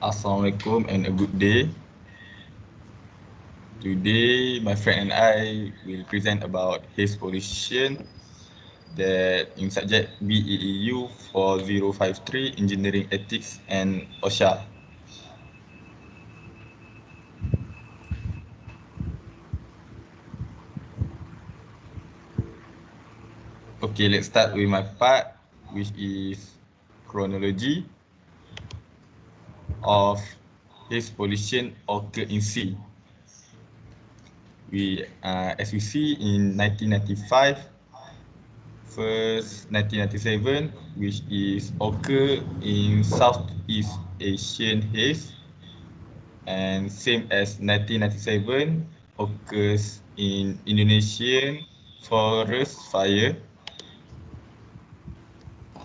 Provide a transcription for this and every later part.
Assalamualaikum and a good day. Today, my friend and I will present about haze pollution that in subject BEEU 4053 Engineering Ethics and OSHE. Okay, let's start with my part, which is chronology of haze pollution occur in sea. As we see in 1995, first 1997, which is occur in Southeast Asian haze, and same as 1997 occurs in Indonesian forest fire.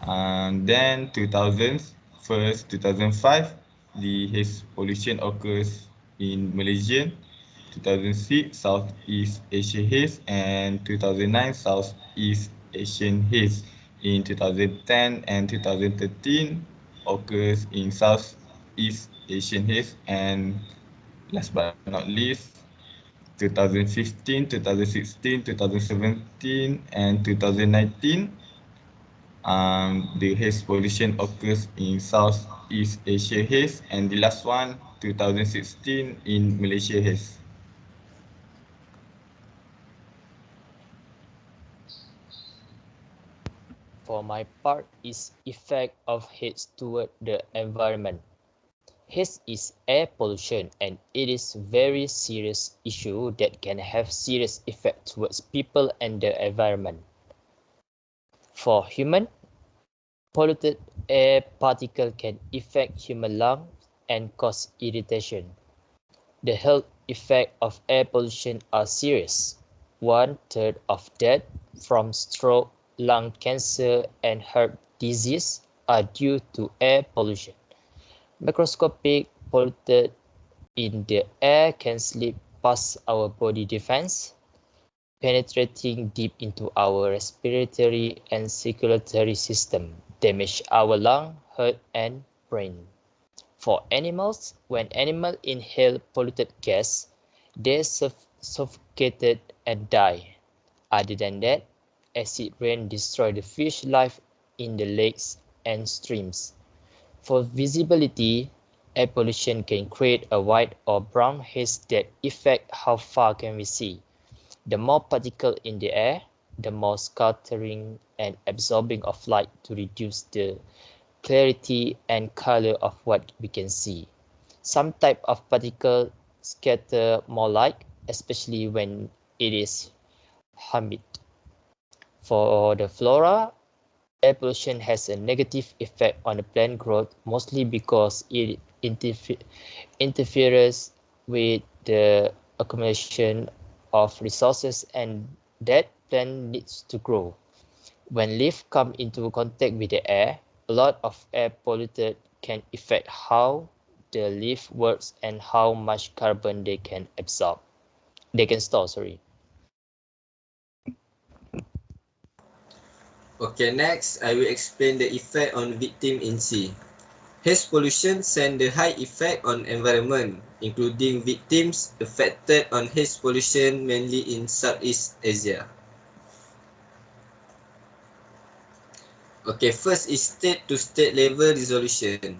And then 2000s, first 2005, the haze pollution occurs in Malaysia. 2006, Southeast Asia haze, and 2009, Southeast Asian haze. In 2010 and 2013, occurs in Southeast Asian haze, and last but not least, 2015, 2016, 2017, and 2019, the haze pollution occurs in Southeast Asia haze, and the last one, 2016, in Malaysia haze. For my part is effect of haze toward the environment. Haze is air pollution and it is very serious issue that can have serious effect towards people and the environment. For human, polluted air particle can affect human lungs and cause irritation. The health effects of air pollution are serious. 1/3 of death from stroke, lung cancer, and heart disease are due to air pollution. Microscopic polluted in the air can slip past our body defense, penetrating deep into our respiratory and circulatory system, damage our lung, heart, and brain. For animals, when animals inhale polluted gas, they suffocated and die. Other than that, acid rain destroys the fish life in the lakes and streams. For visibility, air pollution can create a white or brown haze that affect how far can we see. The more particles in the air, the more scattering and absorbing of light to reduce the clarity and color of what we can see. Some type of particle scatter more light, especially when it is humid. For the flora, air pollution has a negative effect on the plant growth, mostly because it interferes with the accumulation of resources and that plant needs to grow. When leaves come into contact with the air, a lot of air polluted can affect how the leaf works and how much carbon they can absorb. They can store, sorry. Okay, next I will explain the effect on victim in sea. Haze pollution send a high effect on environment, including victims affected on haze pollution mainly in Southeast Asia. Okay, first is state to state level resolution.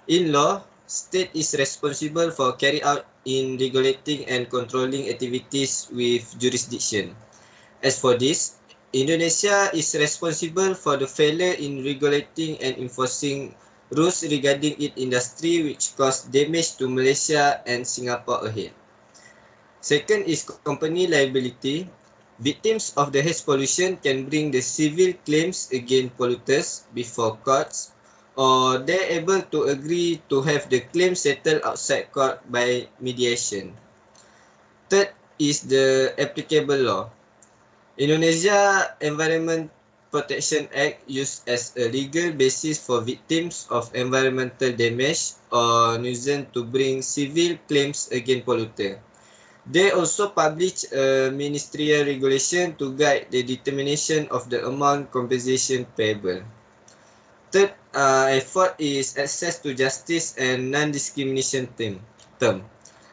In law, state is responsible for carry out in regulating and controlling activities with jurisdiction. As for this, Indonesia is responsible for the failure in regulating and enforcing rules regarding its industry which caused damage to Malaysia and Singapore ahead. Second is company liability. Victims of the haze pollution can bring the civil claims against polluters before courts, or they're able to agree to have the claim settled outside court by mediation. Third is the applicable law. Indonesia Environment Protection Act used as a legal basis for victims of environmental damage or nuisance to bring civil claims against polluter. They also publish a ministerial regulation to guide the determination of the amount compensation payable. Third Fourth is access to justice and non-discrimination term.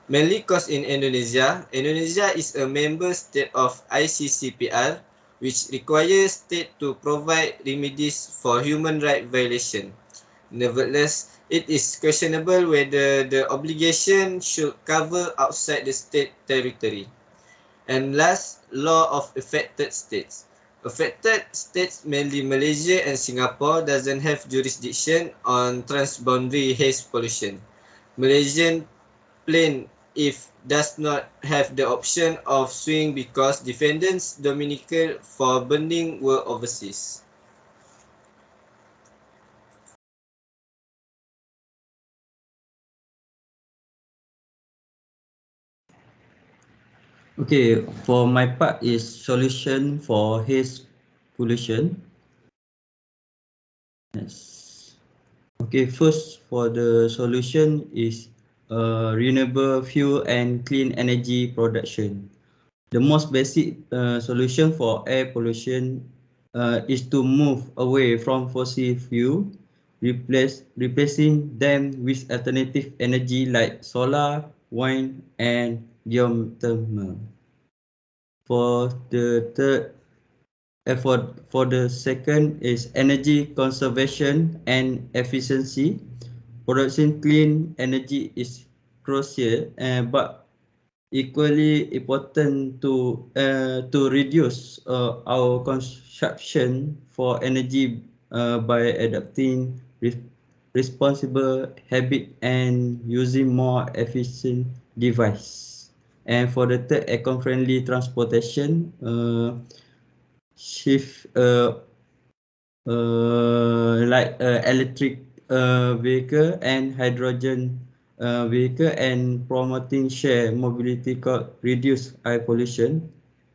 Mainly cause in Indonesia. Indonesia is a member state of ICCPR, which requires state to provide remedies for human right violation. Nevertheless, it is questionable whether the obligation should cover outside the state territory. And last, law of affected states. Affected states, mainly Malaysia and Singapore, doesn't have jurisdiction on transboundary haze pollution. Malaysian plain if does not have the option of suing because defendants Dominical for burning were overseas. Okay, for my part is solution for haze pollution. Yes. Okay, first for the solution is renewable fuel and clean energy production. The most basic solution for air pollution is to move away from fossil fuel, replacing them with alternative energy like solar, wind, and geothermal. For the third, for the second is energy conservation and efficiency. Production clean energy is crucial, but equally important to reduce our consumption for energy by adopting responsible habit and using more efficient device. And for the third, eco-friendly transportation, shift like electric vehicle and hydrogen vehicle and promoting share mobility could reduce air pollution.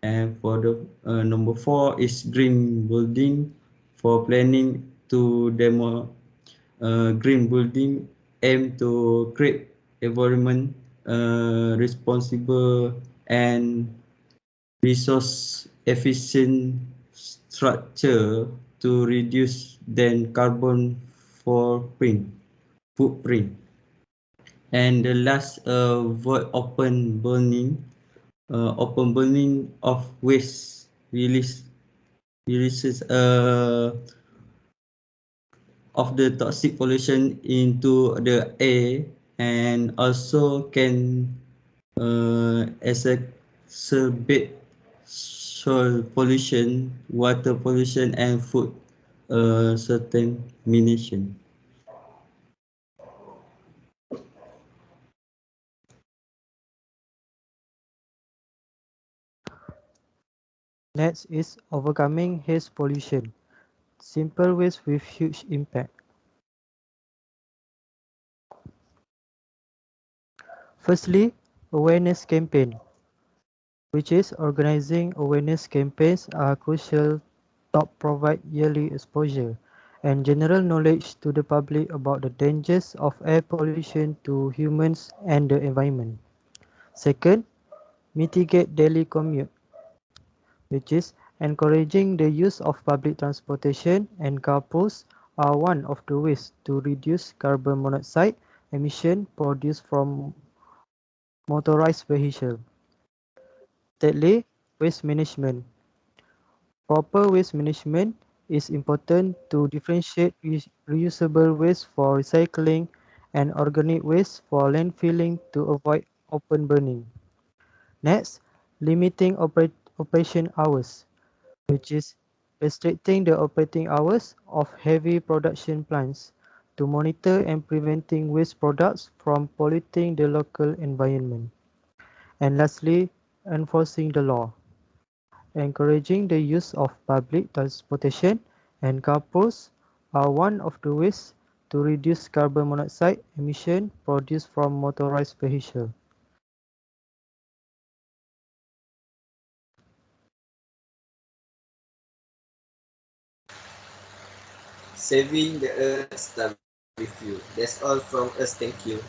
And for the number 4 is green building. For planning to demo green building aim to create environment responsible and resource efficient structure to reduce then carbon footprint. And the last void open burning of waste releases of the toxic pollution into the air and also can exacerbate soil pollution, water pollution, and food contamination. Next is overcoming haze pollution. Simple ways with huge impact. Firstly, awareness campaign, which is organizing awareness campaigns are crucial to provide yearly exposure and general knowledge to the public about the dangers of air pollution to humans and the environment. Second, mitigate daily commute, which is encouraging the use of public transportation and carpools are one of the ways to reduce carbon monoxide emission produced from motorized vehicles. Thirdly, waste management. Proper waste management is important to differentiate reusable waste for recycling and organic waste for landfilling to avoid open burning. Next, limiting operation hours, which is restricting the operating hours of heavy production plants to monitor and preventing waste products from polluting the local environment. And lastly, enforcing the law, encouraging the use of public transportation and carpools are one of the ways to reduce carbon monoxide emission produced from motorized vehicles. Saving the earth start with you. That's all from us. Thank you.